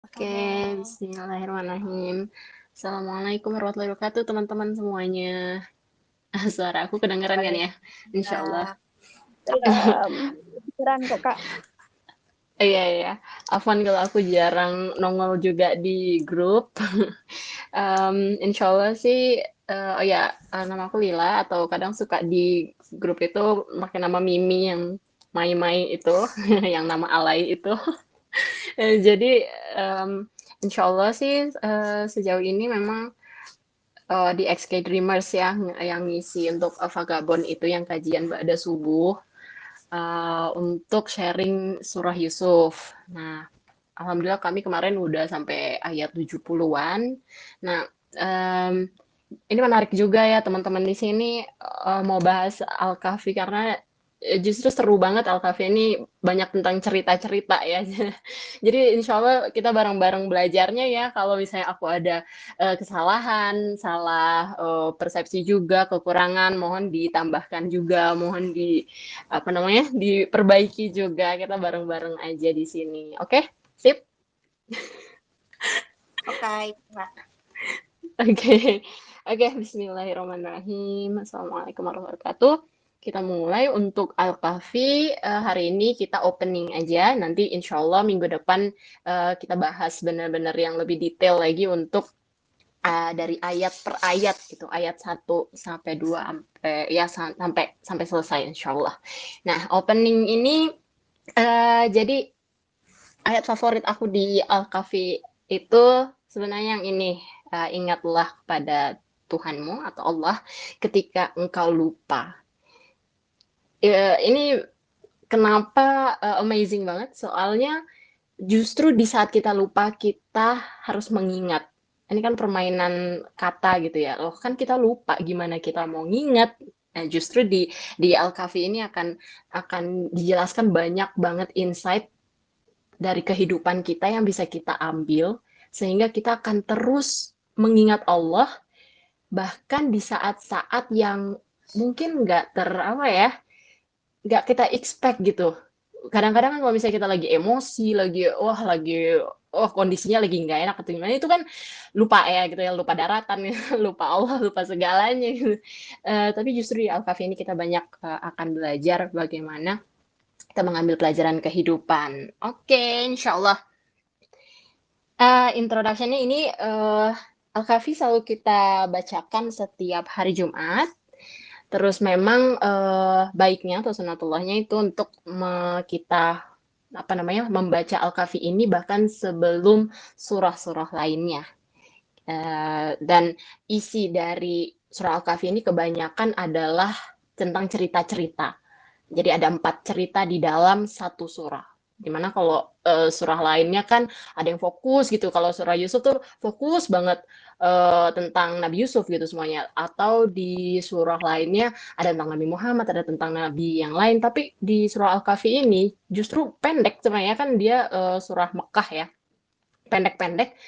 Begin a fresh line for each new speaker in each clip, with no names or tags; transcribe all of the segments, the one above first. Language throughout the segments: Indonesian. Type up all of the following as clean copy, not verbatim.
Oke,
Halo,
bismillahirrahmanirrahim. Assalamualaikum warahmatullahi wabarakatuh, teman-teman semuanya. Suara aku kedengeran kan ya? Insya Allah.
Waalaikumsalam. Belum. Kepikiran kok, Kak.
Iya, iya. Afwan kalau aku jarang nongol juga di grup. Insya Allah sih, oh ya, nama aku Lila, atau kadang suka di grup itu pakai nama Mimi yang Mai-Mai itu, yang nama alay itu. Jadi, um, insya Allah sih sejauh ini memang di XK Dreamers ya yang ngisi untuk Vagabond itu yang kajian ba'da subuh untuk sharing surah Yusuf. Nah, alhamdulillah kami kemarin udah sampai ayat 70-an. Nah, um, ini menarik juga ya teman-teman di sini mau bahas Al-Kahfi karena justru seru banget Al-Kahfi ini banyak tentang cerita-cerita ya. Jadi insya Allah kita bareng-bareng belajarnya ya. Kalau misalnya aku ada kesalahan, salah persepsi juga, kekurangan, mohon ditambahkan juga, mohon apa namanya diperbaiki juga. Kita bareng-bareng aja di sini. Oke, sip.
Oke, Kak.
Oke, oke. Bismillahirrahmanirrahim. Assalamualaikum warahmatullahi wabarakatuh. Kita mulai untuk Al-Kahfi. Hari ini kita opening aja. Nanti insya Allah minggu depan kita bahas benar-benar yang lebih detail lagi untuk dari ayat per ayat gitu. Ayat 1 sampai 2 sampai ya sampai sampai selesai insya Allah. Nah, opening ini jadi ayat favorit aku di Al-Kahfi itu sebenarnya yang ini, ingatlah pada Tuhanmu atau Allah ketika engkau lupa. Ini kenapa amazing banget? Soalnya justru di saat kita lupa kita harus mengingat. Ini kan permainan kata gitu ya. Loh kan kita lupa gimana kita mau ngingat. Nah, justru di Al-Kahfi ini akan dijelaskan banyak banget insight dari kehidupan kita yang bisa kita ambil sehingga kita akan terus mengingat Allah bahkan di saat-saat yang mungkin nggak ter apa ya nggak kita expect gitu. Kadang-kadang kan kalau misalnya kita lagi emosi lagi oh kondisinya lagi nggak enak atau gimana itu kan lupa ya gitu ya lupa daratan ya lupa Allah lupa segalanya gitu. Tapi justru di Al-Kahfi ini kita banyak akan belajar bagaimana kita mengambil pelajaran kehidupan. Oke, insya Allah. Introduction-nya ini Al-Kahfi selalu kita bacakan setiap hari Jumat. Terus memang baiknya atau sunatullahnya itu untuk kita apa namanya membaca Al-Kahfi ini bahkan sebelum surah-surah lainnya. Dan isi dari surah Al-Kahfi ini kebanyakan adalah tentang cerita-cerita. Jadi ada 4 cerita di dalam satu surah. Dimana kalau surah lainnya kan ada yang fokus gitu. Kalau surah Yusuf tuh fokus banget tentang Nabi Yusuf gitu semuanya. Atau di surah lainnya ada tentang Nabi Muhammad, ada tentang Nabi yang lain. Tapi di surah Al-Kahfi ini justru pendek sebenarnya kan dia surah Mekah ya. Pendek-pendek.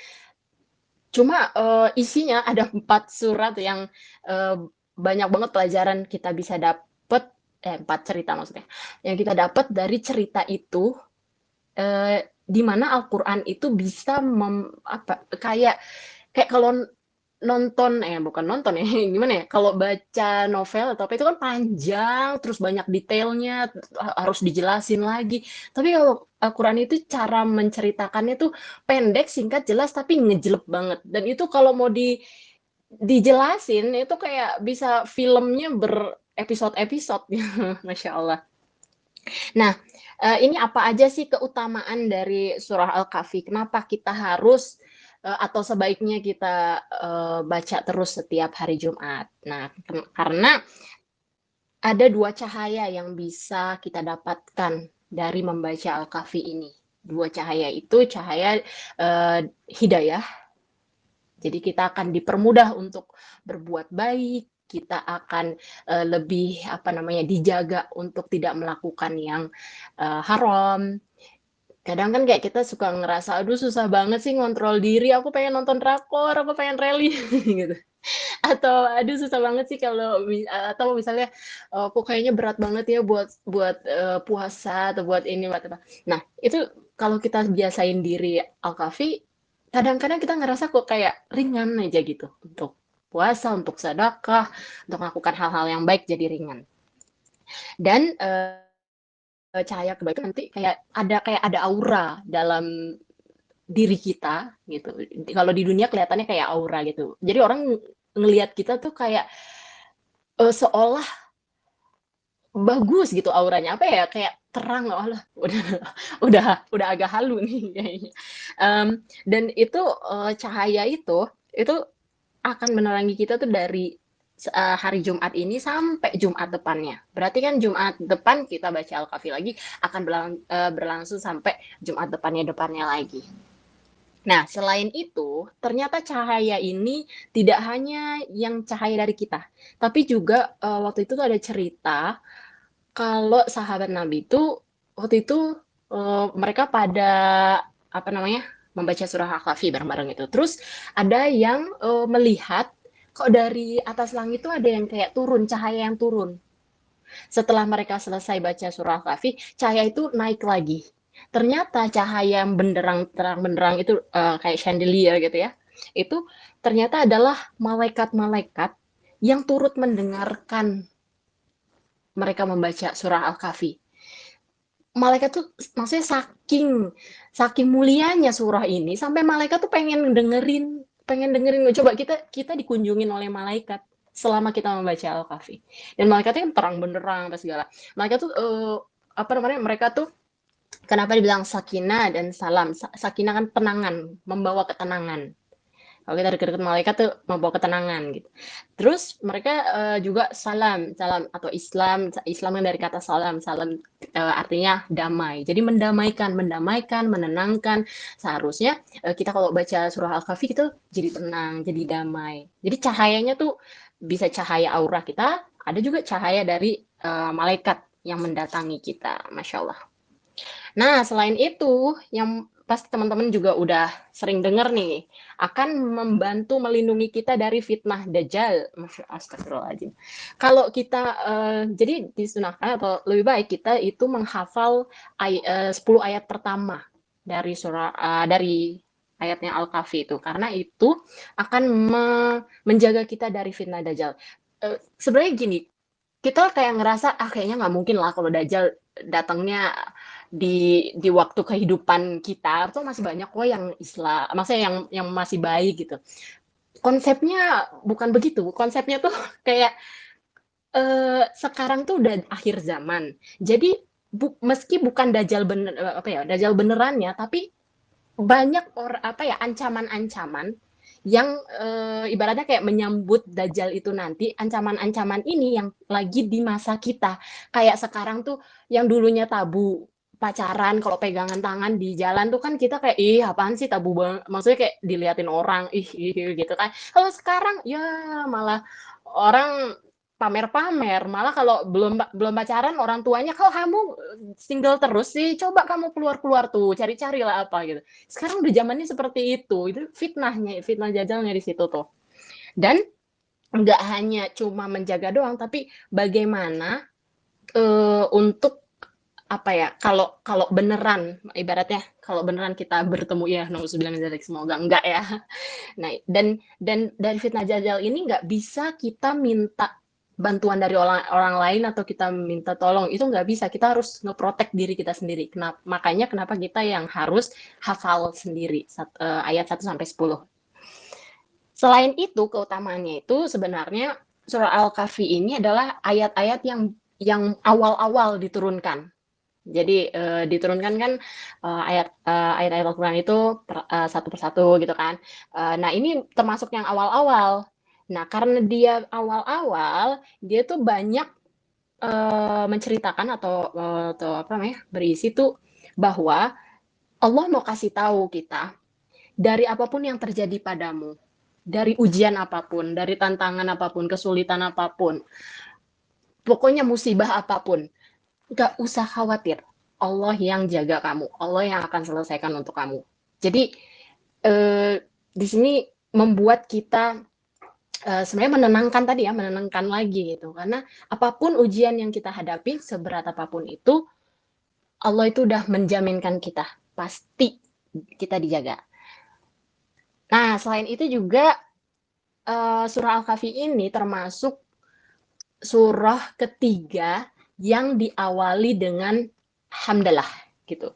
Cuma isinya ada 4 surat yang uh, banyak banget pelajaran kita bisa dapet 4 cerita maksudnya yang kita dapat dari cerita itu di mana Al-Quran itu bisa apa kayak kayak kalau nonton bukan nonton ya gimana ya kalau baca novel atau apa itu kan panjang terus banyak detailnya harus dijelasin lagi tapi kalau Al-Quran itu cara menceritakannya tuh pendek singkat jelas tapi ngejelep banget dan itu kalau mau dijelasin itu kayak bisa filmnya berepisode-episode Masya Allah. Nah, ini apa aja sih keutamaan dari surah Al-Kahfi? Kenapa kita harus atau sebaiknya kita baca terus setiap hari Jumat? Nah, karena ada 2 cahaya yang bisa kita dapatkan dari membaca Al-Kahfi ini. 2 cahaya itu cahaya hidayah. Jadi kita akan dipermudah untuk berbuat baik, kita akan lebih apa namanya dijaga untuk tidak melakukan yang haram. Kadang kan kayak kita suka ngerasa aduh susah banget sih ngontrol diri, aku pengen nonton drakor, aku pengen rally gitu. Atau aduh susah banget sih kalau atau misalnya kok kayaknya berat banget ya buat buat puasa atau buat ini buat apa. Nah, itu kalau kita biasain diri Al-Kahfi, kadang-kadang kita ngerasa kok kayak ringan aja gitu untuk puasa, untuk sedekah, untuk melakukan hal-hal yang baik jadi ringan. Dan cahaya kebaikan nanti kayak ada aura dalam diri kita gitu. Kalau di dunia kelihatannya kayak aura gitu. Jadi orang ngelihat kita tuh kayak seolah bagus gitu auranya, apa ya, kayak terang, Allah udah udah agak halu nih kayaknya. Dan itu, cahaya itu akan menerangi kita tuh dari hari Jumat ini sampai Jumat depannya. Berarti kan Jumat depan kita baca Al-Kahfi lagi, akan berlangsung sampai Jumat depannya lagi. Nah, selain itu, ternyata cahaya ini tidak hanya yang cahaya dari kita, tapi juga, waktu itu tuh ada cerita kalau sahabat Nabi itu, waktu itu, mereka pada, apa namanya, membaca surah Al-Kahfi bareng-bareng itu. Terus ada yang, melihat kok dari atas langit tuh ada yang kayak turun, cahaya yang turun. Setelah mereka selesai baca surah Al-Kahfi, cahaya itu naik lagi. Ternyata cahaya yang benderang, terang benderang itu, kayak chandelier gitu ya, itu ternyata adalah malaikat-malaikat yang turut mendengarkan mereka membaca surah Al-Kahfi. Malaikat tuh maksudnya saking saking mulianya surah ini sampai malaikat tuh pengen dengerin coba kita kita dikunjungin oleh malaikat selama kita membaca Al-Kahfi. Dan malaikatnya kan terang benderang apa segala. Malaikat tuh apa namanya? Mereka tuh kenapa dibilang sakinah dan salam? Sakinah kan tenangan, membawa ketenangan. Kalau kita deket-deket malaikat tuh membawa ketenangan gitu. Terus mereka juga salam, salam atau Islam, Islam yang dari kata salam, salam artinya damai. Jadi mendamaikan, mendamaikan, menenangkan. Seharusnya kita kalau baca surah Al-Kahfi itu jadi tenang, jadi damai. Jadi cahayanya tuh bisa cahaya aura kita, ada juga cahaya dari malaikat yang mendatangi kita, masya Allah. Nah, selain itu, yang pasti teman-teman juga udah sering dengar nih, akan membantu melindungi kita dari fitnah Dajjal. Astagfirullahaladzim. Kalau kita, jadi disunahkan atau lebih baik kita itu menghafal 10 ayat pertama dari dari ayatnya Al-Kahfi itu. Karena itu akan menjaga kita dari fitnah Dajjal. Sebenarnya gini, kita kayak ngerasa, ah kayaknya nggak mungkin lah kalau Dajjal datangnya di waktu kehidupan kita tuh masih banyak kok yang Islam, maksudnya yang masih baik gitu. Konsepnya bukan begitu. Konsepnya tuh kayak sekarang tuh udah akhir zaman. Jadi meski bukan dajjal bener apa ya, dajjal benerannya, tapi banyak apa ya ancaman-ancaman yang ibaratnya kayak menyambut dajjal itu nanti ancaman-ancaman ini yang lagi di masa kita kayak sekarang tuh yang dulunya tabu pacaran kalau pegangan tangan di jalan tuh kan kita kayak ih apaan sih tabu banget maksudnya kayak diliatin orang ih gitu kan kalau sekarang ya malah orang pamer-pamer malah kalau belum belum pacaran orang tuanya kalau kamu single terus sih coba kamu keluar-keluar tuh cari-cari lah apa gitu sekarang udah zamannya seperti itu fitnahnya fitnah jajalnya di situ tuh dan nggak hanya cuma menjaga doang tapi bagaimana untuk apa ya kalau kalau beneran ibaratnya kalau beneran kita bertemu ya nauzubillah min dzalik semoga enggak ya nah dan dari fitnah jajal ini nggak bisa kita minta bantuan dari orang orang lain atau kita minta tolong itu nggak bisa kita harus ngeprotek diri kita sendiri makanya kenapa kita yang harus hafal sendiri ayat 1 sampai 10. Selain itu, keutamaannya itu sebenarnya surah Al-Kahfi ini adalah ayat-ayat yang awal-awal diturunkan. Jadi diturunkan kan ayat-ayat Al-Quran itu satu persatu gitu kan. Nah ini termasuk yang awal-awal. Nah karena dia awal-awal, dia tuh banyak menceritakan atau apa namanya berisi tuh bahwa Allah mau kasih tahu kita dari apapun yang terjadi padamu, dari ujian apapun, dari tantangan apapun, kesulitan apapun, pokoknya musibah apapun, gak usah khawatir. Allah yang jaga kamu, Allah yang akan selesaikan untuk kamu. Jadi di sini membuat kita sebenarnya menenangkan tadi ya, menenangkan lagi gitu. Karena apapun ujian yang kita hadapi, seberat apapun itu, Allah itu udah menjaminkan kita. pasti kita dijaga. Nah, selain itu juga surah Al-Kahfi ini termasuk surah ketiga yang diawali dengan hamdalah gitu.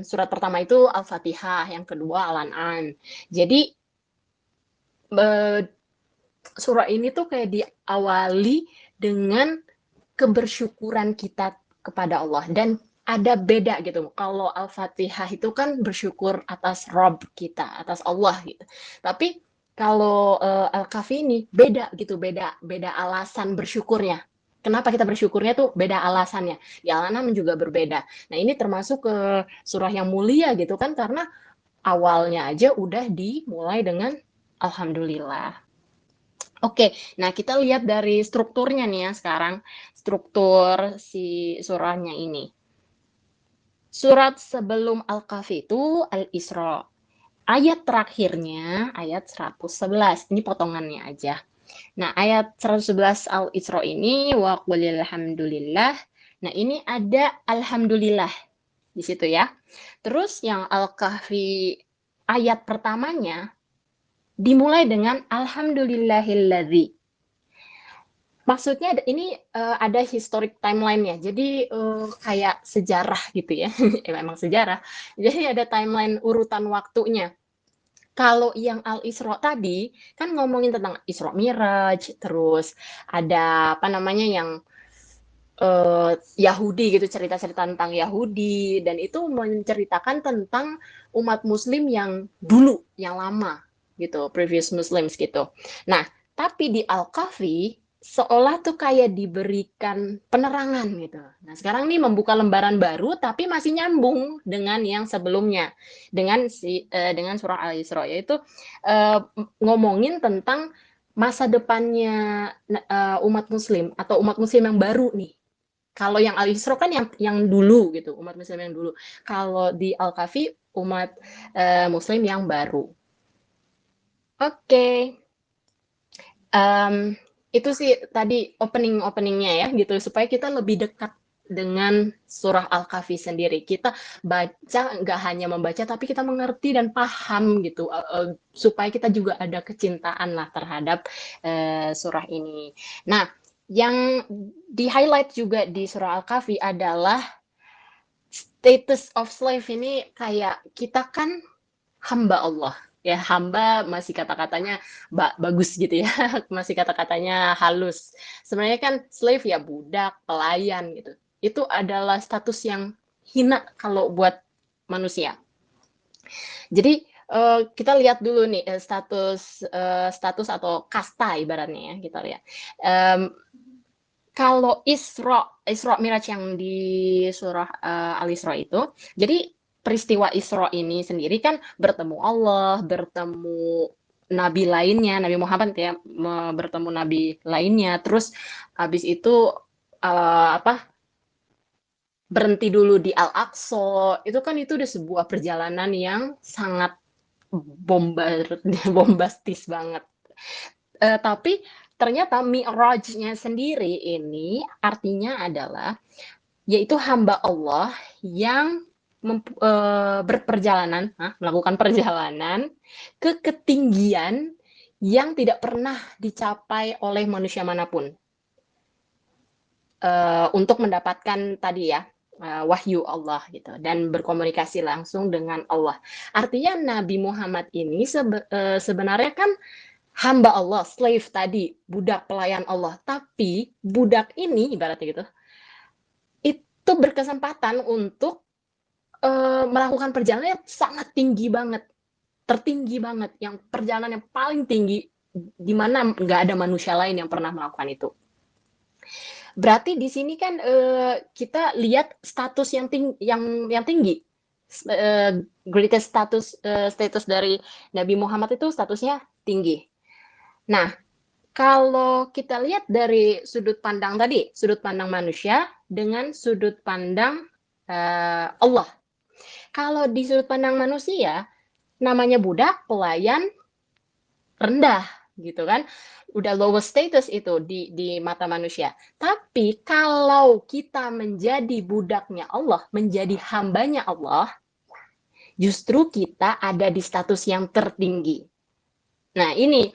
Surat pertama itu Al-Fatihah, yang kedua Al-An'am. Jadi surah ini tuh kayak diawali dengan kebersyukuran kita kepada Allah, dan ada beda gitu. Kalau Al-Fatihah itu kan bersyukur atas Rob kita, atas Allah gitu. Tapi kalau Al-Kahfi ini beda gitu, beda alasan bersyukurnya. Kenapa kita bersyukurnya tuh beda alasannya. Di Al-An'am juga berbeda. Nah, ini termasuk ke surah yang mulia gitu kan, karena awalnya aja udah dimulai dengan Alhamdulillah. Oke, nah kita lihat dari strukturnya nih ya sekarang, struktur si surahnya ini. Surat sebelum Al-Kahfi itu Al-Isra. Ayat terakhirnya ayat 111. Ini potongannya aja. Nah, ayat 111 Al-Isra ini wa qulil hamdulillah. Nah, ini ada alhamdulillah di situ ya. Terus yang Al-Kahfi ayat pertamanya dimulai dengan alhamdulillahilladzi. Maksudnya ini ada historic timeline-nya. Jadi kayak sejarah gitu ya. Memang sejarah. Jadi ada timeline urutan waktunya. Kalau yang Al-Isra tadi kan ngomongin tentang Isra Miraj, terus ada apa namanya yang Yahudi gitu, cerita-cerita tentang Yahudi, dan itu menceritakan tentang umat Muslim yang dulu, yang lama gitu, previous Muslims gitu. Nah, tapi di Al-Kahfi seolah tuh kayak diberikan penerangan gitu. Nah, sekarang nih membuka lembaran baru tapi masih nyambung dengan yang sebelumnya, dengan surah Al-Isra, yaitu ngomongin tentang masa depannya umat Muslim atau umat Muslim yang baru nih. Kalau yang Al-Isra kan yang dulu gitu, umat Muslim yang dulu. Kalau di Al-Kahfi umat Muslim yang baru. Oke, itu sih tadi openingnya ya gitu, supaya kita lebih dekat dengan surah Al-Kahfi sendiri. Kita baca nggak hanya membaca, tapi kita mengerti dan paham gitu, supaya kita juga ada kecintaan lah terhadap surah ini. Nah, yang di-highlight juga di surah Al-Kahfi adalah status of slave ini, kayak kita kan hamba Allah. Ya, hamba masih kata-katanya bagus gitu ya, masih kata-katanya halus. Sebenarnya kan slave ya budak, pelayan gitu. Itu adalah status yang hina kalau buat manusia. Jadi kita lihat dulu nih status atau kasta ibaratnya ya, kita lihat. Kalau Isra Miraj yang di surah Al-Isra itu, jadi peristiwa Isra ini sendiri kan bertemu Allah, bertemu nabi lainnya, Nabi Muhammad ya, bertemu nabi lainnya, terus habis itu apa berhenti dulu di Al-Aqsa, itu kan itu udah sebuah perjalanan yang sangat bombastis banget. Tapi ternyata Mi'rajnya sendiri ini artinya adalah yaitu hamba Allah yang melakukan perjalanan ke ketinggian yang tidak pernah dicapai oleh manusia manapun untuk mendapatkan tadi ya wahyu Allah gitu dan berkomunikasi langsung dengan Allah. Artinya Nabi Muhammad ini sebenarnya kan hamba Allah, slave tadi, budak pelayan Allah. Tapi budak ini ibaratnya gitu, itu berkesempatan untuk melakukan perjalanan yang sangat tinggi banget, tertinggi banget, yang perjalanan yang paling tinggi di mana nggak ada manusia lain yang pernah melakukan itu. Berarti di sini kan kita lihat status yang tinggi. Greatest status dari Nabi Muhammad itu statusnya tinggi. Nah, kalau kita lihat dari sudut pandang tadi, sudut pandang manusia dengan sudut pandang Allah. Kalau di sudut pandang manusia, namanya budak, pelayan, rendah gitu kan, udah lowest status itu di mata manusia. Tapi kalau kita menjadi budaknya Allah, menjadi hambanya Allah, justru kita ada di status yang tertinggi. Nah, ini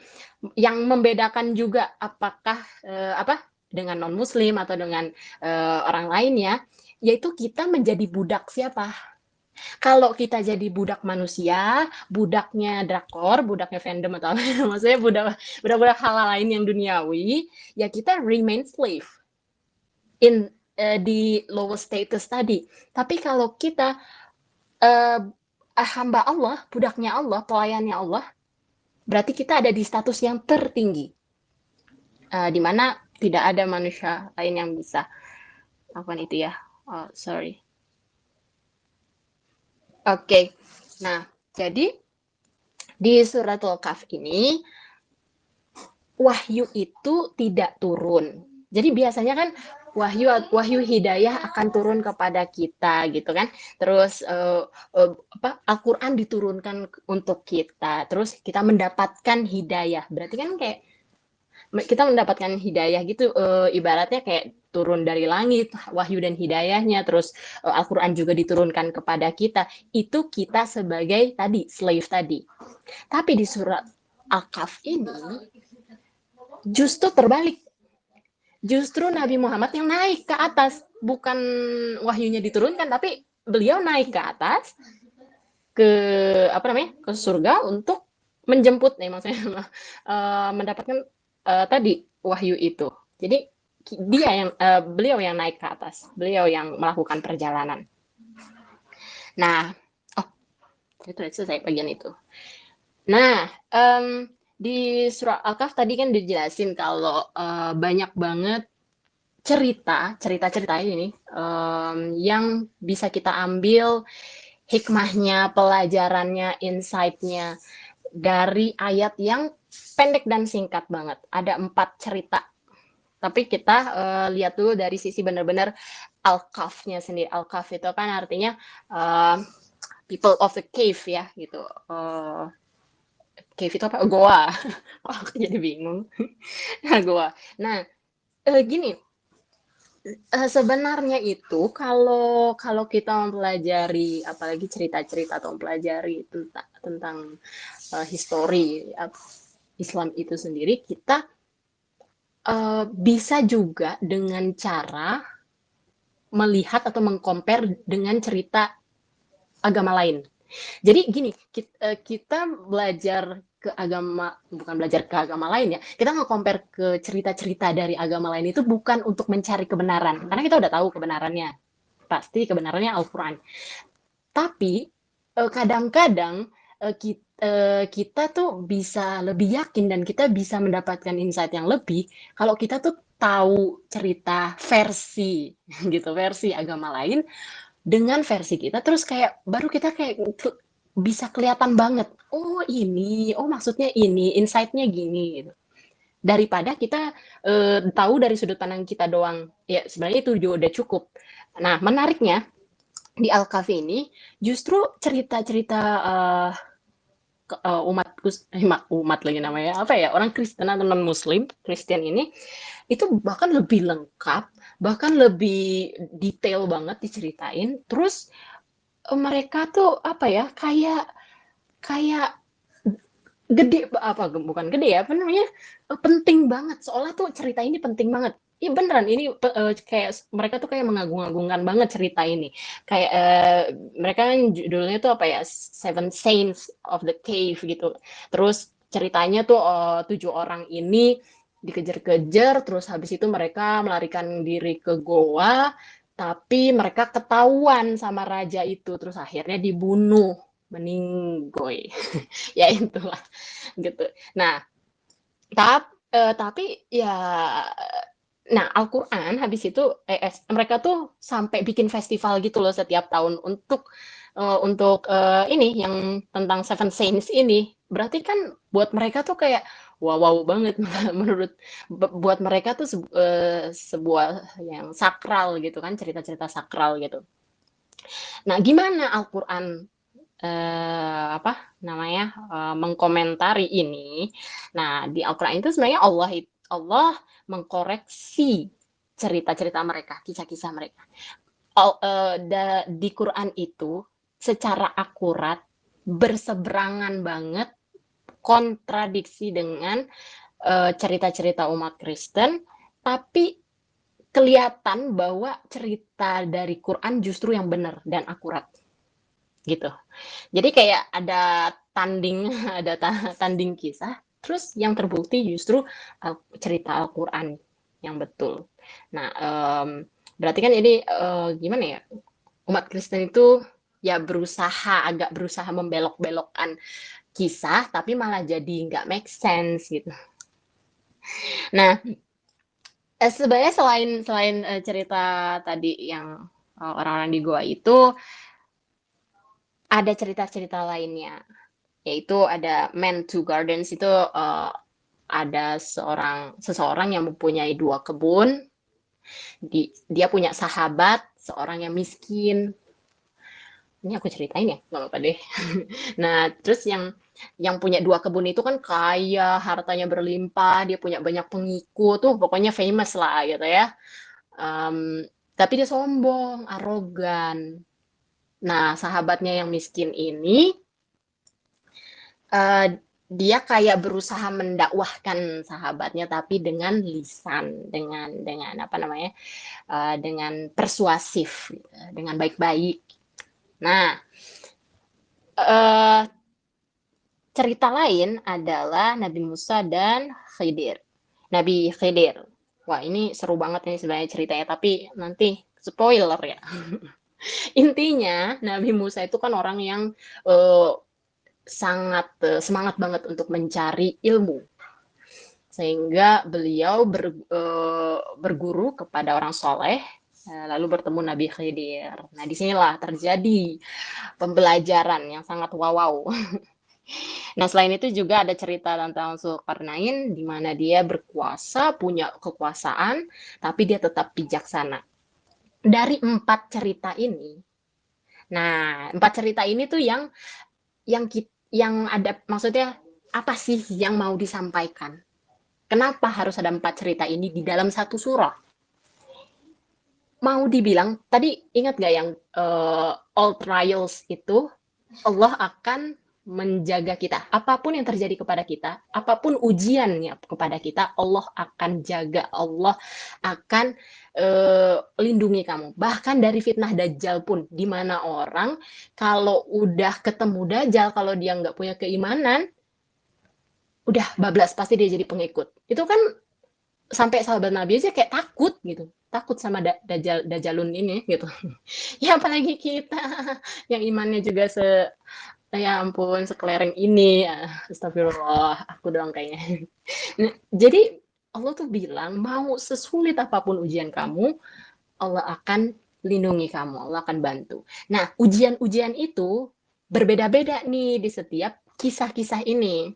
yang membedakan juga apakah dengan non-muslim atau dengan orang lainnya, yaitu kita menjadi budak siapa. Kalau kita jadi budak manusia, budaknya drakor, budaknya fandom atau apa, maksudnya budak hal lain yang duniawi, ya kita remain slave di lower status tadi. Tapi kalau kita hamba Allah, budaknya Allah, pelayannya Allah, berarti kita ada di status yang tertinggi, di mana tidak ada manusia lain yang bisa melakukan itu ya. Oh, sorry. Oke, nah jadi di suratul Kahf ini wahyu itu tidak turun. Jadi biasanya kan wahyu hidayah akan turun kepada kita gitu kan. Terus Al-Qur'an diturunkan untuk kita. Terus kita mendapatkan hidayah. Berarti kan kayak kita mendapatkan hidayah gitu, ibaratnya kayak turun dari langit wahyu dan hidayahnya, terus Al-Qur'an juga diturunkan kepada kita. Itu kita sebagai tadi slave tadi. Tapi di surat Al-Kahf ini justru terbalik. Justru Nabi Muhammad yang naik ke atas, bukan wahyunya diturunkan, tapi beliau naik ke atas ke ke surga untuk menjemput nih maksudnya mendapatkan tadi wahyu itu. Jadi beliau yang naik ke atas, beliau yang melakukan perjalanan. Nah, itu selesai bagian itu. Nah, di surah Al-Kahf tadi kan dijelasin kalau banyak banget cerita ini yang bisa kita ambil hikmahnya, pelajarannya, insight-nya dari ayat yang pendek dan singkat banget. Ada 4 cerita. Tapi kita lihat dulu dari sisi benar-benar Al-Kahf-nya sendiri. Al-Kahf itu kan artinya people of the cave ya gitu. Cave itu apa? Goa. Aku jadi bingung. Goa. Nah, gini, sebenarnya itu kalau kita mempelajari apalagi cerita-cerita atau mempelajari tentang histori Islam itu sendiri, kita bisa juga dengan cara melihat atau meng-compare dengan cerita agama lain. Jadi gini, kita belajar bukan belajar ke agama lain ya, kita nge-compare ke cerita-cerita dari agama lain itu bukan untuk mencari kebenaran, karena kita udah tahu kebenarannya, pasti kebenarannya Al-Quran. Tapi kadang-kadang kita tuh bisa lebih yakin dan kita bisa mendapatkan insight yang lebih kalau kita tuh tahu cerita versi gitu, versi agama lain dengan versi kita, terus kayak baru kita kayak bisa kelihatan banget, oh ini, oh maksudnya ini, insight-nya gini gitu. Daripada kita tahu dari sudut pandang kita doang, ya sebenarnya itu juga udah cukup. Nah, menariknya di Al-Kahf ini justru cerita-cerita umat lagi namanya apa ya, orang Kristen atau non Muslim Kristen ini itu bahkan lebih lengkap, bahkan lebih detail banget diceritain. Terus mereka tuh apa ya, kayak kayak gede apa bukan gede ya, apa namanya, penting banget, seolah tuh cerita ini penting banget. Iya beneran ini kayak mereka tuh kayak mengagung-agungkan banget cerita ini. Kayak mereka kan judulnya tuh apa ya, Seven Saints of the Cave gitu. Terus ceritanya tuh 7 orang ini dikejar-kejar, terus habis itu mereka melarikan diri ke goa, tapi mereka ketahuan sama raja itu, terus akhirnya dibunuh, meninggoy. Ya itulah gitu. Nah, tapi ya, nah Al-Quran habis itu mereka tuh sampai bikin festival gitu loh setiap tahun untuk ini yang tentang Seven Saints ini. Berarti kan buat mereka tuh kayak wow, wow banget menurut buat mereka tuh sebuah yang sakral gitu kan, cerita-cerita sakral gitu. Nah, gimana Al-Quran apa namanya, mengkomentari ini. Nah, di Al-Quran itu sebenarnya Allah mengkoreksi cerita-cerita mereka, kisah-kisah mereka. Di Quran itu secara akurat berseberangan banget, kontradiksi dengan cerita-cerita umat Kristen, tapi kelihatan bahwa cerita dari Quran justru yang benar dan akurat gitu. Jadi kayak ada tanding ada tanding kisah, terus yang terbukti justru cerita Al-Quran yang betul. Nah, berarti kan ini gimana ya? Umat Kristen itu ya agak berusaha membelok-belokkan kisah, tapi malah jadi nggak make sense gitu. Nah, sebenarnya selain selain cerita tadi yang orang-orang di gua itu ada cerita-cerita lainnya, yaitu ada Man to Gardens itu ada seseorang yang mempunyai 2 kebun. Dia punya sahabat seorang yang miskin. Ini aku ceritain ya, nggak apa-apa deh. Nah, terus yang punya 2 kebun itu kan kaya, hartanya berlimpah, dia punya banyak pengikut tuh, pokoknya famous lah gitu ya. Tapi dia sombong, arogan. Nah, sahabatnya yang miskin ini eh, dia kayak berusaha mendakwahkan sahabatnya tapi dengan lisan, dengan apa namanya, dengan persuasif, gitu, dengan baik-baik. Nah, eh, cerita lain adalah Nabi Musa dan Khidir. Nabi Khidir. Wah, ini seru banget nih sebenarnya ceritanya, tapi nanti spoiler ya. Intinya, Nabi Musa itu kan orang yang eh, sangat semangat banget untuk mencari ilmu. Sehingga beliau berguru kepada orang soleh, lalu bertemu Nabi Khidir. Nah, disinilah terjadi pembelajaran yang sangat wow. Nah, selain itu juga ada cerita tentang Zulkarnain, di mana dia berkuasa, punya kekuasaan, tapi dia tetap bijaksana. Dari 4 cerita ini, nah 4 cerita ini tuh yang ada maksudnya apa sih yang mau disampaikan? Kenapa harus ada 4 cerita ini di dalam satu surah? Mau dibilang, tadi ingat gak yang all trials itu Allah akan menjaga kita. Apapun yang terjadi kepada kita, apapun ujiannya kepada kita, Allah akan jaga, Allah akan lindungi kamu. Bahkan dari fitnah Dajjal pun, di mana orang kalau udah ketemu Dajjal, kalau dia nggak punya keimanan, udah bablas pasti dia jadi pengikut. Itu kan sampai sahabat Nabi aja kayak takut gitu, takut sama Dajjalun ini gitu. Ya apalagi kita yang imannya juga ya ampun sekelereng ini, astagfirullah, aku doang kayaknya. Nah, jadi Allah tuh bilang mau sesulit apapun ujian kamu, Allah akan lindungi kamu, Allah akan bantu. Nah, ujian-ujian itu berbeda-beda nih di setiap kisah-kisah ini.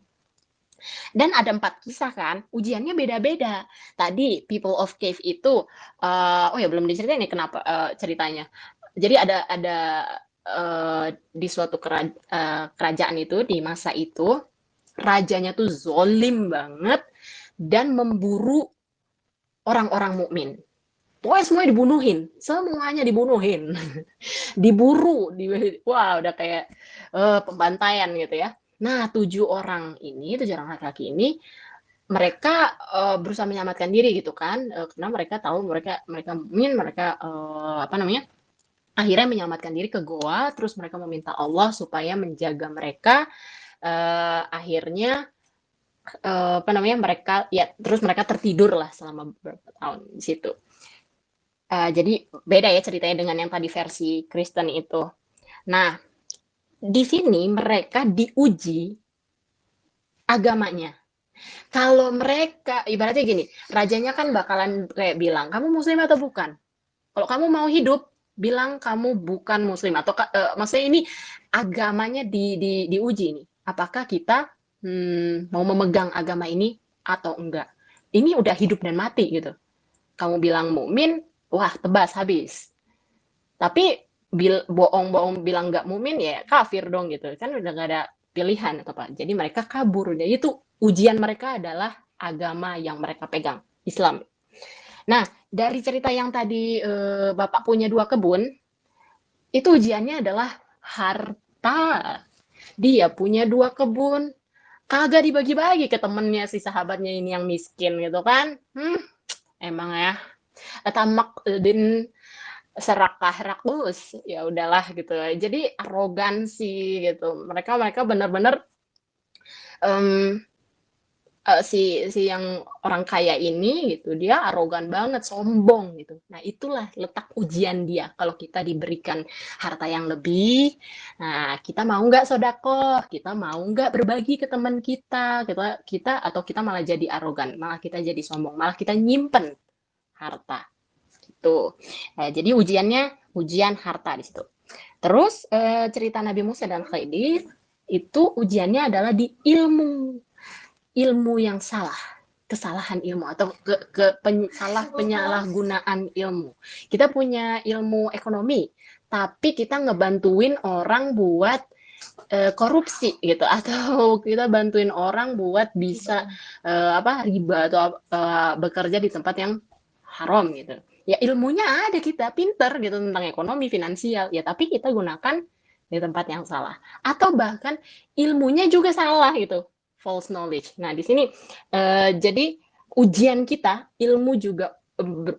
Dan ada 4 kisah kan, ujiannya beda-beda. Tadi People of Cave itu, oh ya belum diceritain nih kenapa ceritanya. Jadi ada di suatu kerajaan itu di masa itu rajanya tuh zolim banget dan memburu orang-orang mukmin. Pokoknya semuanya dibunuhin, semuanya dibunuhin, wah udah kayak pembantaian gitu ya. Nah, 7 orang ini, 7 orang laki-laki ini, mereka berusaha menyelamatkan diri gitu kan, karena mereka tahu mereka mukmin, mereka apa namanya, akhirnya menyelamatkan diri ke goa, terus mereka meminta Allah supaya menjaga mereka. Akhirnya apa namanya, mereka ya terus mereka tertidur lah selama beberapa tahun di situ. Jadi beda ya ceritanya dengan yang tadi versi Kristen itu. Nah, di sini mereka diuji agamanya. Kalau mereka, ibaratnya gini, rajanya kan bakalan kayak bilang, kamu muslim atau bukan? Kalau kamu mau hidup, bilang kamu bukan muslim. Atau maksudnya ini agamanya diuji nih. Apakah kita mau memegang agama ini atau enggak? Ini udah hidup dan mati gitu. Kamu bilang mukmin, wah tebas habis. Tapi bohong-bohong bilang nggak mukmin ya kafir dong gitu. Kan udah nggak ada pilihan atau apa. Jadi mereka kabur. Jadi itu ujian mereka adalah agama yang mereka pegang, Islam. Nah, dari cerita yang tadi Bapak punya 2 kebun, itu ujiannya adalah harta. Dia punya 2 kebun, kagak dibagi-bagi ke temennya si sahabatnya ini yang miskin gitu kan. Emang ya, tamak din serakah rakus, ya udahlah gitu. Jadi arogansi gitu. Mereka mereka benar-benar um, si yang orang kaya ini gitu, dia arogan banget, sombong gitu. Nah, itulah letak ujian dia. Kalau kita diberikan harta yang lebih, nah kita mau nggak sodako, kita mau nggak berbagi ke teman kita atau kita malah jadi arogan, malah kita jadi sombong, malah kita nyimpen harta gitu. Nah, jadi ujiannya ujian harta di situ. Terus cerita Nabi Musa dan Khidir itu ujiannya adalah di ilmu yang salah, kesalahan ilmu atau salah penyalahgunaan ilmu. Kita punya ilmu ekonomi, tapi kita ngebantuin orang buat korupsi gitu atau kita bantuin orang buat bisa riba atau bekerja di tempat yang haram gitu. Ya ilmunya ada, kita pinter gitu tentang ekonomi finansial ya, tapi kita gunakan di tempat yang salah atau bahkan ilmunya juga salah gitu, false knowledge. Nah di sini jadi ujian kita, ilmu juga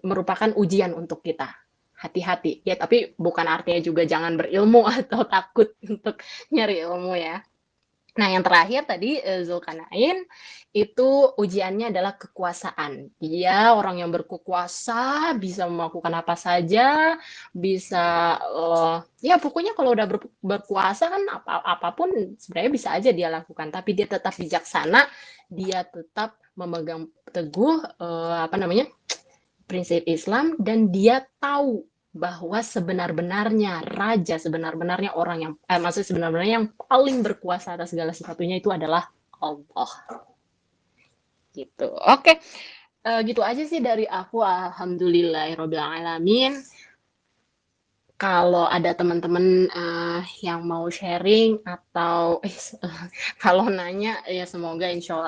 merupakan ujian untuk kita. Hati-hati ya, tapi bukan artinya juga jangan berilmu atau takut untuk nyari ilmu ya. Nah, yang terakhir tadi Zulkarnain itu ujiannya adalah kekuasaan. Dia orang yang berkuasa, bisa melakukan apa saja, bisa ya pokoknya kalau udah berkuasa kan apapun sebenarnya bisa aja dia lakukan, tapi dia tetap bijaksana, dia tetap memegang teguh prinsip Islam, dan dia tahu bahwa sebenar-benarnya raja, sebenar-benarnya orang yang maksudnya sebenarnya yang paling berkuasa atas segala sesuatunya itu adalah Allah. Gitu. Oke, gitu aja sih dari aku. Alhamdulillahirabbil alamin. Kalau ada teman-teman yang mau sharing atau kalau nanya ya semoga insya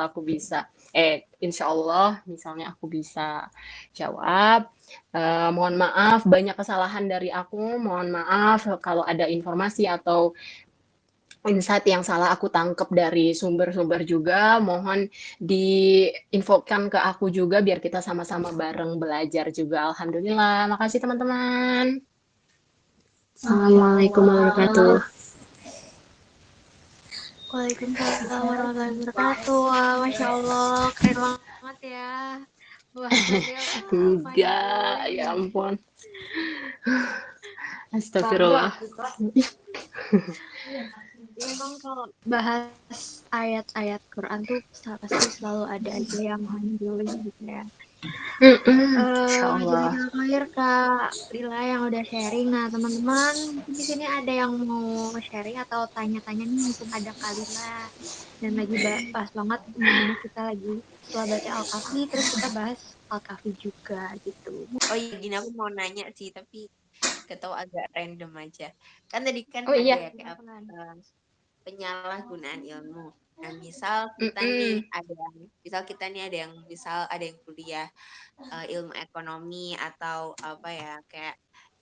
Allah misalnya aku bisa jawab. Mohon maaf banyak kesalahan dari aku, mohon maaf kalau ada informasi atau insight yang salah aku tangkap dari sumber-sumber juga, mohon diinfokan ke aku juga biar kita sama-sama bareng belajar juga. Alhamdulillah, makasih teman-teman. Assalamualaikum warahmatullahi wabarakatuh.
Waalaikumsalam warahmatullahi wabarakatuh. Wah, Masya Allah, keren banget ya. Bahasannya
Enggak, ya ampun. Astagfirullah.
Memang kalau bahas ayat-ayat Quran tuh pasti selalu ada aja yang handling gitu ya. Jazakallah khair Kak Lila yang udah sharing. Nah teman-teman di sini ada yang mau sharing atau tanya-tanya nih, mumpung ada Kak Lila dan lagi pas banget dimana kita lagi setelah baca Al-Kahfi terus kita bahas Al-Kahfi juga gitu.
Oh iya, gini aku mau nanya sih, tapi ketau agak random aja. Kan tadi kan
Oh
ada
iya.
ya kayak penyalahgunaan ilmu. Nah, misal kita nih ada yang kuliah ilmu ekonomi atau apa ya kayak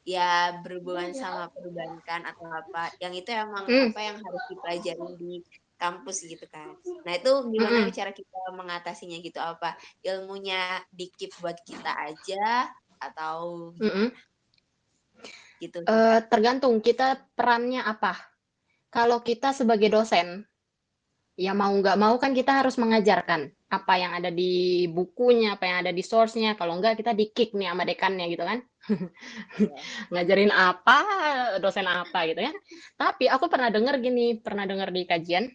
ya berhubungan sama perbankan atau apa yang itu emang apa yang harus dipelajarin di kampus gitu kan. Nah itu gimana cara kita mengatasinya gitu, apa ilmunya dikip buat kita aja atau gimana? Gitu sih Kak.
Tergantung kita perannya apa. Kalau kita sebagai dosen, ya mau nggak mau kan kita harus mengajarkan apa yang ada di bukunya, apa yang ada di source-nya. Kalau nggak kita di-kick nih sama dekannya gitu kan. Ngajarin apa, dosen apa gitu ya. Tapi aku pernah dengar di kajian,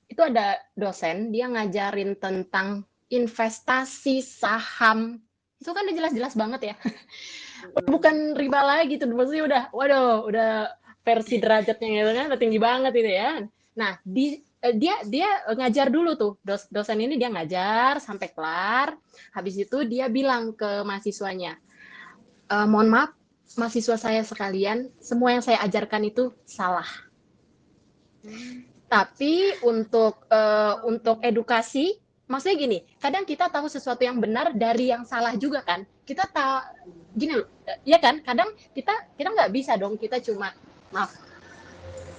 itu ada dosen, dia ngajarin tentang investasi saham. Itu kan udah jelas-jelas banget ya. Bukan riba lagi tuh, maksudnya udah versi derajatnya gitu kan, udah tinggi banget itu ya. Nah, dia ngajar dulu tuh, dosen ini dia ngajar sampai kelar, habis itu dia bilang ke mahasiswanya, mohon maaf mahasiswa saya sekalian, semua yang saya ajarkan itu salah. Tapi untuk edukasi, maksudnya gini, kadang kita tahu sesuatu yang benar dari yang salah juga kan. Kita tahu gini loh, ya kan? Kadang kita nggak bisa dong, kita cuma maaf.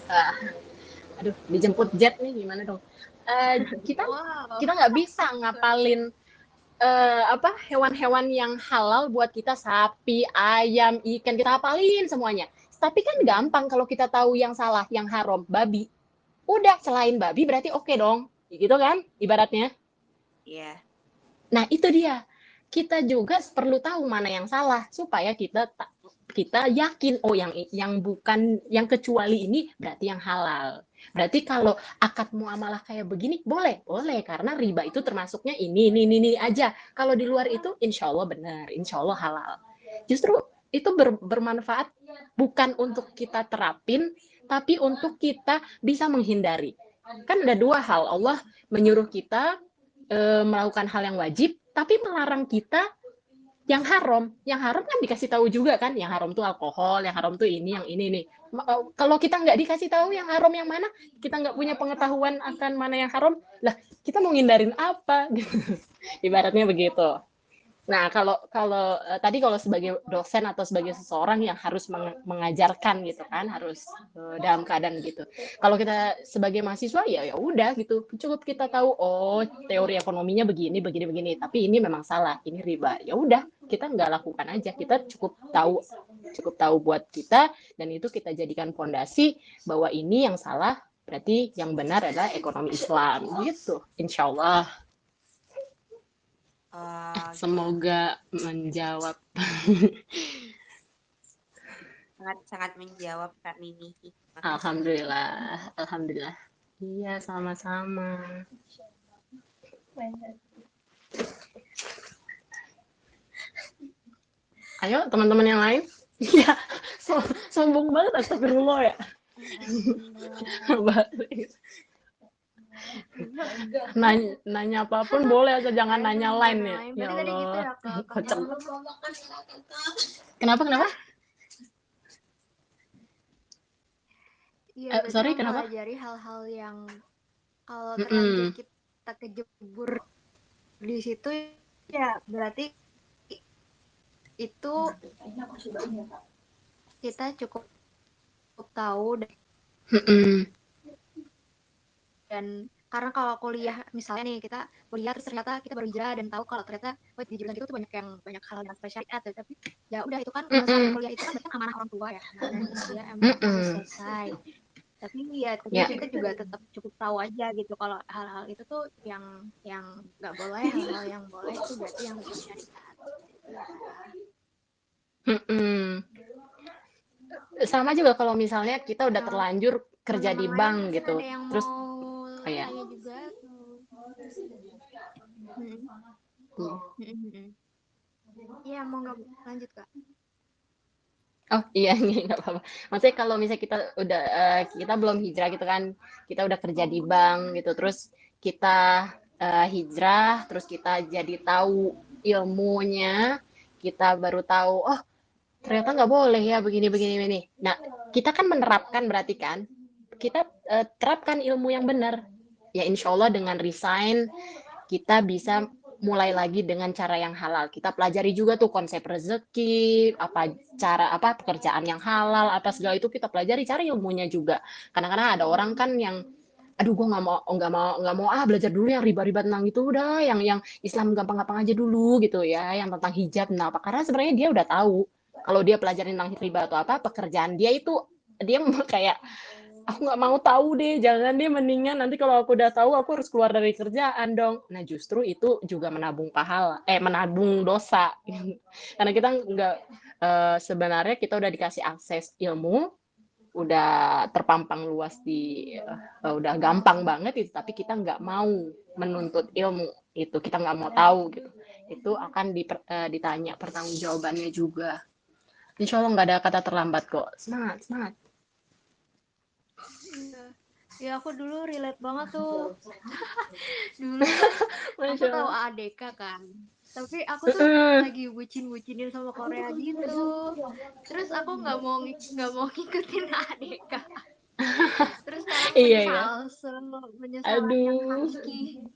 Ah, aduh, dijemput jet nih gimana dong? Kita
Wow.
kita nggak bisa ngapalin hewan-hewan yang halal buat kita, sapi, ayam, ikan, kita hafalin semuanya. Tapi kan gampang kalau kita tahu yang salah, yang haram, babi. Udah, selain babi berarti oke dong. Gitu kan ibaratnya.
Iya.
Nah, itu dia. Kita juga perlu tahu mana yang salah supaya kita yakin, oh yang bukan, yang kecuali ini berarti yang halal. Berarti kalau akad muamalah kayak begini boleh, boleh, karena riba itu termasuknya ini aja. Kalau di luar itu insya Allah benar, insya Allah halal. Justru itu bermanfaat bukan untuk kita terapin, tapi untuk kita bisa menghindari. Kan ada dua hal, Allah menyuruh kita melakukan hal yang wajib, tapi melarang kita yang haram. Yang haram kan dikasih tahu juga kan, yang haram tuh alkohol, yang haram tuh ini, yang ini nih. Kalau kita nggak dikasih tahu yang haram yang mana, kita nggak punya pengetahuan akan mana yang haram, lah kita mau ngindarin apa? Ibaratnya begitu. Nah, kalau sebagai dosen atau sebagai seseorang yang harus mengajarkan gitu kan, harus dalam keadaan gitu. Kalau kita sebagai mahasiswa ya udah gitu, cukup kita tahu oh teori ekonominya begini begini begini, tapi ini memang salah, ini riba. Ya udah, kita nggak lakukan aja. Kita cukup tahu buat kita, dan itu kita jadikan fondasi bahwa ini yang salah, berarti yang benar adalah ekonomi Islam gitu. Insya Allah.
Gitu.
Semoga menjawab.
Sangat menjawab Kak Mimi. Makasih.
Alhamdulillah, alhamdulillah. Iya, sama-sama. Ayo, teman-teman yang lain. Iya, sombong banget, astagfirullah ya. Nanya apapun boleh, asal jangan nanya lain ya. Ya
Berarti tadi gitu
Allah.
ya, Kak.
Kocak. Kenapa?
Iya, berarti
Sorry, kenapa?
mempelajari hal-hal yang kalau terlanjur kita kejebur di situ, ya berarti itu kita cukup tahu dan karena kalau kuliah misalnya nih, kita kuliah terus ternyata kita baru hijrah dan tahu kalau ternyata di jurusan itu tuh banyak hal yang spesial, tapi ya udah, itu kan saat kuliah itu kan berarti amanah orang tua ya, dan dia emang harus selesai. Tapi ya kita juga tetap cukup tahu aja gitu kalau hal-hal itu tuh yang nggak boleh, hal-hal yang boleh itu berarti yang syariat.
Sama juga kalau misalnya kita udah terlanjur kerja di bank gitu.
Ada yang
terus
mau tanya juga? Iya, mau nggak lanjut Kak?
Oh iya, nggak apa-apa. Maksudnya kalau misalnya kita belum hijrah gitu kan, kita udah kerja di bank gitu, terus kita hijrah, terus kita jadi tahu ilmunya, kita baru tahu, oh ternyata nggak boleh ya begini. Nah, kita kan menerapkan, berarti kan kita terapkan ilmu yang benar. Ya insya Allah dengan resign kita bisa mulai lagi dengan cara yang halal. Kita pelajari juga tuh konsep rezeki, apa pekerjaan yang halal, apa segala itu kita pelajari, cari ilmunya juga. Kadang-kadang ada orang kan yang aduh gue nggak mau belajar dulu yang riba-riba tentang itu, udah yang Islam gampang-gampang aja dulu gitu ya, yang tentang hijab. Kenapa? Karena sebenarnya dia udah tahu kalau dia pelajarin tentang riba atau apa, pekerjaan dia itu dia kayak aku nggak mau tahu deh, jangan deh, mendingan nanti kalau aku udah tahu aku harus keluar dari kerjaan dong. Nah justru itu juga menabung dosa. Karena kita nggak sebenarnya kita udah dikasih akses ilmu, udah terpampang luas udah gampang banget itu, tapi kita nggak mau menuntut ilmu itu, kita nggak mau tahu gitu, itu akan ditanya pertanggungjawabannya juga. Insya Allah nggak ada kata terlambat kok, semangat.
Ya aku dulu relate banget tuh. Dulu kan aku tahu ADK kan, tapi aku tuh lagi bucin-bucinin sama Korea gitu. Terus aku nggak mau ngikutin ADK. Terus sekarang menyesal yang Husky.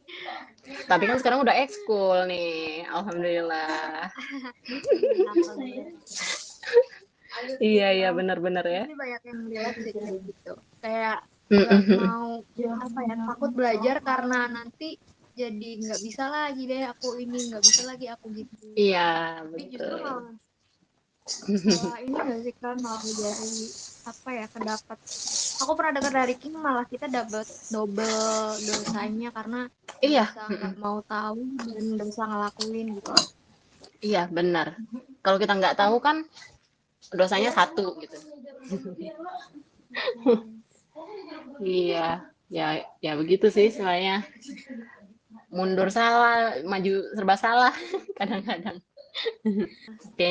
Tapi kan sekarang udah ekskul nih, alhamdulillah. Iya, benar-benar ya.
Ini banyak yang relate sih kayak gitu. Kayak
Mm,
nggak
mm, mm.
mau apa ya, takut belajar karena nanti jadi nggak bisa lagi deh aku ini, nggak bisa lagi aku gitu.
Iya,
Tapi justru
betul.
malah ini nggak sih kan, malah dari apa ya, kedapat. Aku pernah dengar dari King malah kita dapat double dosanya karena
Iya,
dosa nggak mau tahu dan dosa ngelakuin gitu.
iya benar. Kalau kita nggak tahu kan dosanya satu gitu.
Hmm.
Iya, ya ya begitu sih sebenarnya. Mundur salah, maju serba salah kadang-kadang. Oke,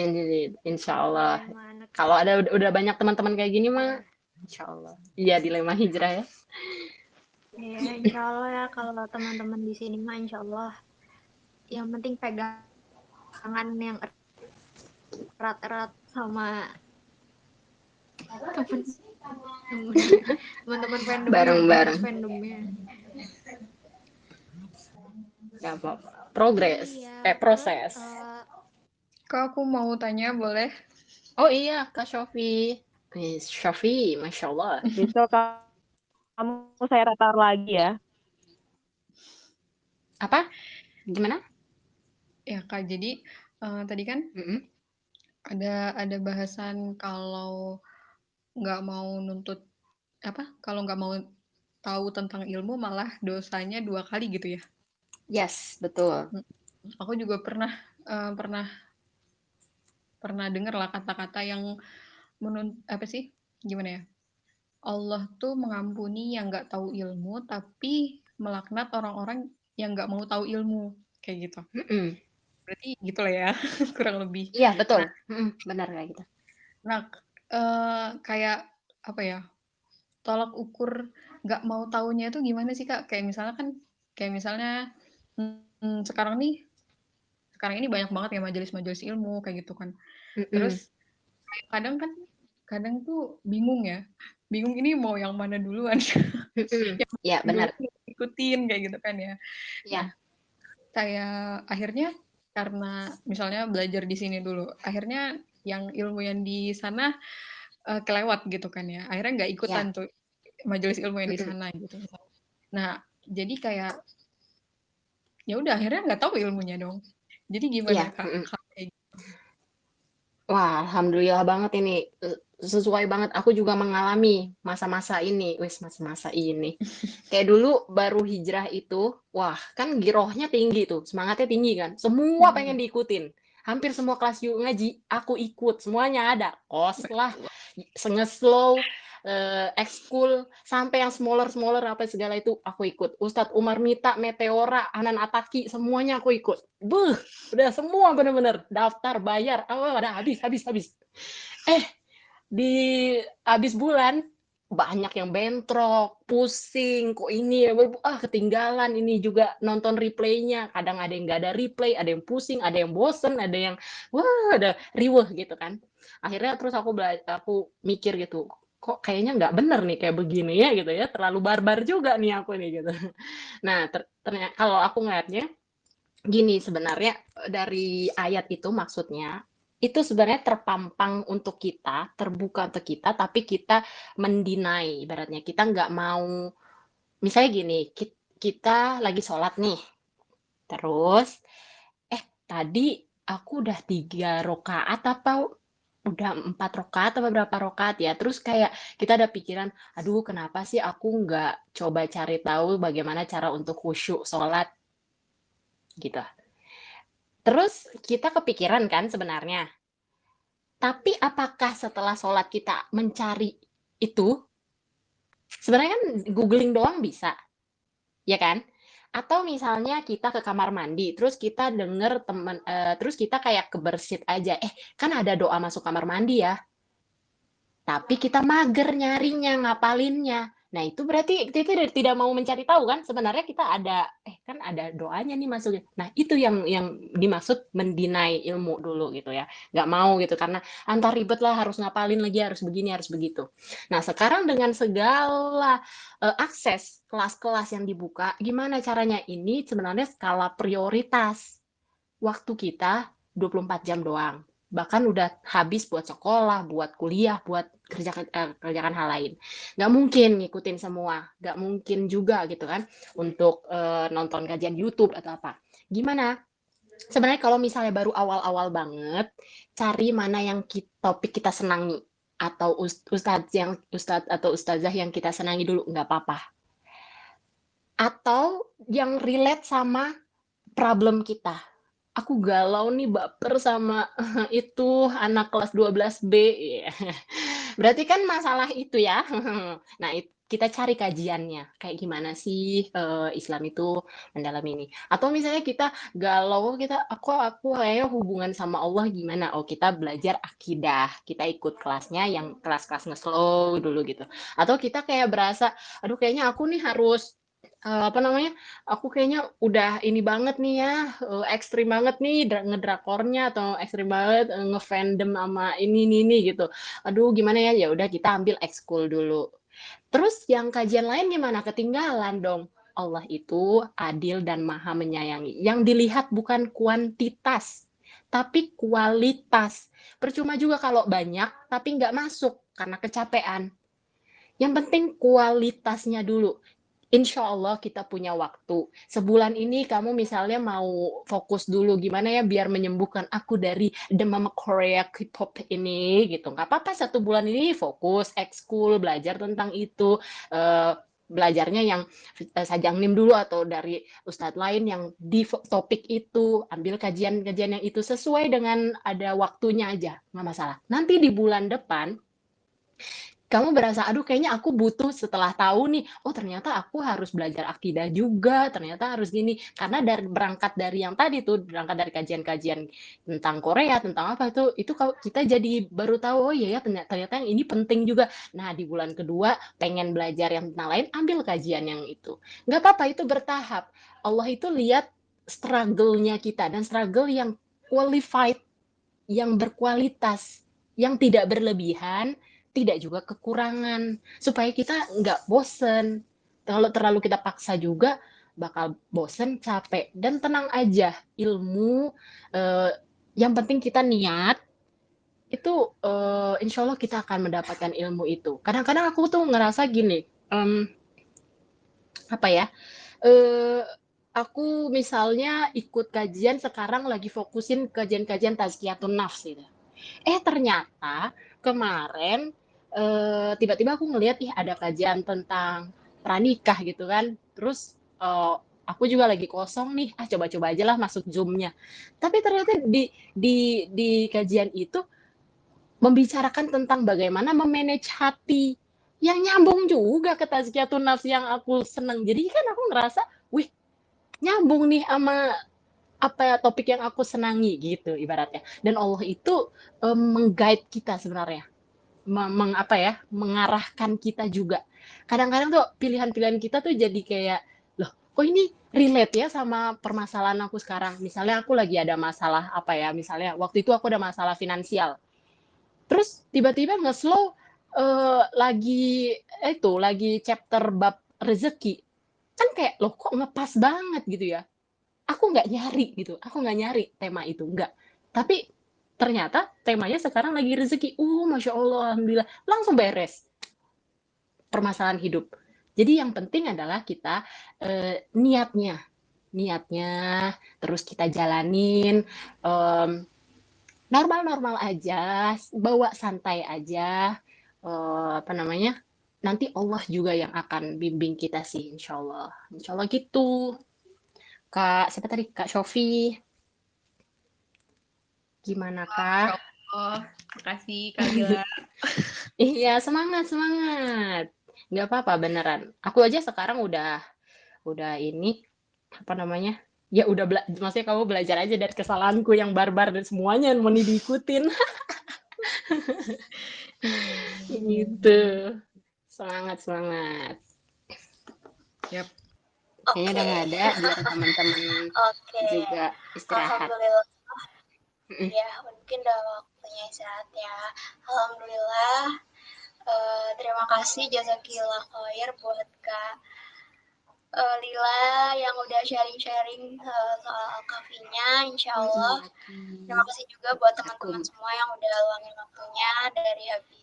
insya Allah.
Dilema anak.
Kalau ada udah banyak teman-teman kayak gini mah, insya Allah. Iya, dilema hijrah ya.
Ya, insya Allah ya kalau teman-teman di sini mah insya Allah yang penting pegangan yang erat-erat sama temen-temennya, teman-teman fandomnya, bukan
Bareng-bareng.
fandomnya.
Gak apa-apa. Progres.
Iya, terus
Proses.
Kak, aku mau tanya, boleh?
Oh iya, Kak Shofi. Shofi, Masya Allah.
Misal kamu saya tatar lagi ya.
Apa? Gimana?
Ya, Kak, jadi tadi kan
Mm-mm.
ada bahasan kalau nggak mau nuntut kalau nggak mau tahu tentang ilmu malah dosanya 2 kali gitu ya.
Yes, betul.
Aku juga pernah dengar lah kata-kata yang gimana ya? Allah tuh mengampuni yang nggak tahu ilmu, tapi melaknat orang-orang yang nggak mau tahu ilmu, kayak gitu.
Mm-mm.
Berarti gitu lah ya, kurang lebih.
Iya, betul. Benar kayak gitu.
Nah, kayak apa ya, tolak ukur nggak mau taunya itu gimana sih, Kak? Kayak misalnya sekarang ini banyak banget ya majelis-majelis ilmu kayak gitu kan.
Mm-mm.
Terus kadang tuh bingung ini mau yang mana duluan. Yang
Iya, benar.
duluan ikutin kayak gitu kan ya.
Iya.
Nah, saya akhirnya karena misalnya belajar di sini dulu, akhirnya yang ilmu yang di sana kelewat gitu kan ya. Akhirnya nggak ikutan
Iya.
tuh majelis ilmu yang di sana gitu. Nah, jadi kayak ya udah akhirnya nggak tahu ilmunya dong. Jadi gimana,
Iya.
Kak? Kayak gitu.
Wah, alhamdulillah banget ini. Sesuai banget. Aku juga mengalami masa-masa ini. Wes, masa-masa ini. Kayak dulu baru hijrah itu, wah, kan girohnya tinggi tuh. Semangatnya tinggi kan. Semua pengen diikutin. Hampir semua kelas yuk ngaji, aku ikut. Semuanya ada. Kos lah, sengeslow, ekskul, sampai yang smaller-smaller apa segala itu aku ikut. Ustadz Umar Mita, Meteora, Anan Ataki, semuanya aku ikut. Buh, udah semua bener-bener daftar, bayar, udah habis. Di habis bulan banyak yang bentrok, pusing, kok ini ketinggalan, ini juga nonton replaynya, kadang ada yang nggak ada replay, ada yang pusing, ada yang bosen, ada yang ada riweh gitu kan. Akhirnya terus aku mikir gitu, kok kayaknya nggak bener nih kayak begini ya gitu ya, terlalu barbar juga nih aku nih gitu. Nah, ternyata kalau aku ngeliatnya gini sebenarnya dari ayat itu maksudnya itu sebenarnya terpampang untuk kita, terbuka untuk kita, tapi kita mendinai, ibaratnya kita nggak mau, misalnya gini, kita lagi sholat nih, terus, tadi aku udah 3 rakaat apa udah 4 rakaat apa berapa rakaat ya, terus kayak kita ada pikiran, aduh kenapa sih aku nggak coba cari tahu bagaimana cara untuk khusyuk sholat, gitu. Terus kita kepikiran kan sebenarnya. Tapi apakah setelah sholat kita mencari itu? Sebenarnya kan googling doang bisa, ya kan? Atau misalnya kita ke kamar mandi, terus kita denger terus kita kayak kebersit aja, kan ada doa masuk kamar mandi ya. Tapi kita mager nyarinya, ngapalinnya. Nah, itu berarti kita tidak mau mencari tahu kan? Sebenarnya kita ada kan ada doanya nih masuknya. Nah, itu yang dimaksud mendinai ilmu dulu gitu ya. Nggak mau gitu karena antar ribet lah, harus ngapalin lagi, harus begini, harus begitu. Nah, sekarang dengan segala akses kelas-kelas yang dibuka, gimana caranya? Ini sebenarnya skala prioritas. Waktu kita 24 jam doang. bahkan udah habis buat sekolah, buat kuliah, buat kerjakan hal lain. Nggak mungkin ngikutin semua, nggak mungkin juga gitu kan untuk nonton kajian YouTube atau apa. Gimana? Sebenarnya kalau misalnya baru awal-awal banget, cari mana yang topik kita senangi atau ustadz atau ustazah yang kita senangi dulu nggak apa-apa. Atau yang relate sama problem kita. Aku galau nih baper sama itu anak kelas 12B. Berarti kan masalah itu ya. Nah, kita cari kajiannya. Kayak gimana sih Islam itu mendalami ini. Atau misalnya kita galau, aku kayaknya hubungan sama Allah gimana? Oh, kita belajar akidah. Kita ikut kelasnya yang kelas-kelas nge-slow dulu gitu. Atau kita kayak berasa, aduh kayaknya aku nih harus apa namanya? Aku kayaknya udah ini banget nih ya, ekstrim banget nih ngedrakornya atau ekstrim banget ngefandom sama ini gitu. Aduh gimana ya? Ya udah kita ambil ekskul dulu. Terus yang kajian lain gimana? Ketinggalan dong. Allah itu adil dan maha menyayangi. Yang dilihat bukan kuantitas, tapi kualitas. Percuma juga kalau banyak, tapi nggak masuk karena kecapean. Yang penting kualitasnya dulu. Insya Allah kita punya waktu. Sebulan ini kamu misalnya mau fokus dulu gimana ya biar menyembuhkan aku dari demam Korea K-pop ini gitu. Nggak apa-apa 1 bulan ini fokus, ekskul, belajar tentang itu. Belajarnya yang sajang nim dulu atau dari ustadz lain yang di topik itu. Ambil kajian-kajian yang itu sesuai dengan ada waktunya aja. Nggak masalah. Nanti di bulan depan kamu berasa, aduh kayaknya aku butuh setelah tahu nih, oh ternyata aku harus belajar akidah juga, ternyata harus gini. Karena berangkat dari yang tadi tuh, berangkat dari kajian-kajian tentang Korea, tentang apa itu kalau kita jadi baru tahu, oh iya ya ternyata yang ini penting juga. Nah di bulan kedua pengen belajar yang tentang lain, ambil kajian yang itu. Nggak apa-apa, itu bertahap. Allah itu lihat struggle-nya kita, dan struggle yang qualified, yang berkualitas, yang tidak berlebihan, tidak juga kekurangan, supaya kita nggak bosen. Kalau terlalu kita paksa juga, bakal bosen, capek, dan tenang aja. Ilmu, yang penting kita niat, itu insya Allah kita akan mendapatkan ilmu itu. Kadang-kadang aku tuh ngerasa gini, apa ya, aku misalnya ikut kajian sekarang lagi fokusin kajian-kajian tazkiyatun nafs gitu. Ternyata kemarin tiba-tiba aku ngelihat ih ada kajian tentang pranikah gitu kan. Terus aku juga lagi kosong nih, coba-coba aja lah masuk Zoom-nya. Tapi ternyata di kajian itu membicarakan tentang bagaimana memanage hati yang nyambung juga ke tazkiyatun nafs yang aku seneng. Jadi kan aku ngerasa, wih nyambung nih sama apa ya topik yang aku senangi gitu ibaratnya. Dan Allah itu meng-guide kita sebenarnya, mengarahkan kita juga. Kadang-kadang tuh pilihan-pilihan kita tuh jadi kayak, loh kok ini relate ya sama permasalahan aku sekarang. Misalnya aku lagi ada masalah apa ya, misalnya waktu itu aku ada masalah finansial. Terus tiba-tiba nge-slow lagi chapter bab rezeki. Kan kayak, loh kok ngepas banget gitu ya. Aku nggak nyari gitu, aku nggak nyari tema itu, nggak. Tapi ternyata temanya sekarang lagi rezeki. Masya Allah, alhamdulillah, langsung beres permasalahan hidup. Jadi yang penting adalah kita niatnya, terus kita jalanin normal-normal aja, bawa santai aja. Apa namanya? Nanti Allah juga yang akan bimbing kita sih, insya Allah. Insya Allah gitu. Kak, siapa tadi? Kak Shofi. Gimana Kak?
Oh, makasih Kak Lila.
Iya, semangat. Nggak apa-apa, beneran. Aku aja sekarang udah ini, apa namanya, ya udah maksudnya kamu belajar aja dari kesalahanku yang barbar dan semuanya mau diikutin. Gitu. Semangat.
Yap.
Kayaknya udah nggak ada, biar teman-teman juga istirahat.
Alhamdulillah. Ya, mungkin udah waktunya istirahat ya. Alhamdulillah. Terima kasih jazakillah khair buat Kak Lila yang udah sharing-sharing soal Al-Kahfinya, insya Allah. Terima kasih juga buat teman-teman semua yang udah luangin waktunya dari habis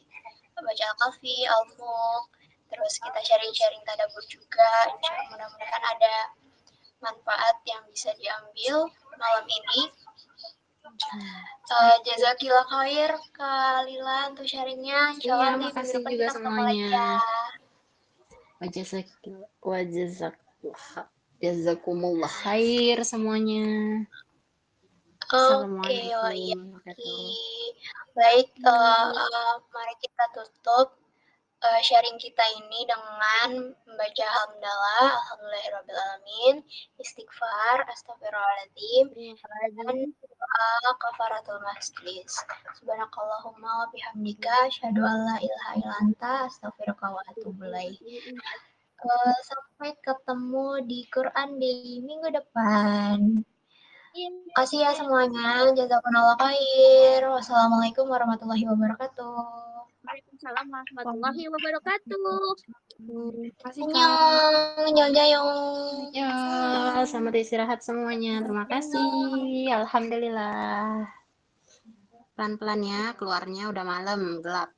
baca Al-Kahfi, Al-Mulk, terus kita sharing-sharing tadabbur juga. Insya Allah mudah-mudahan ada manfaat yang bisa diambil malam ini. Jazakillah khair Kak Lila untuk sharingnya. Insya Allah nanti
makasih
minggu depan
juga
kita ketemu lagi ya.
Jazakumullah khair semuanya.
Oke, baik. Mari kita tutup sharing kita ini dengan membaca alhamdulillahirrahmanirrahim, istighfar, astagfirullahaladzim, dan doa kafaratul majlis. Subhanakallahumma wa bihamdika, asyhadu an la ilaha illa anta, astaghfiruka wa atubu ilaik. Sampai ketemu di Quran di minggu depan. Kasih ya semuanya. Jazakumullah khair. Wassalamualaikum warahmatullahi wabarakatuh.
Waalaikumsalam warahmatullahi wabarakatuh.
Annyeong.
Ya, selamat istirahat semuanya. Terima kasih. Alhamdulillah. Pelan-pelan ya, keluarnya udah malam, gelap.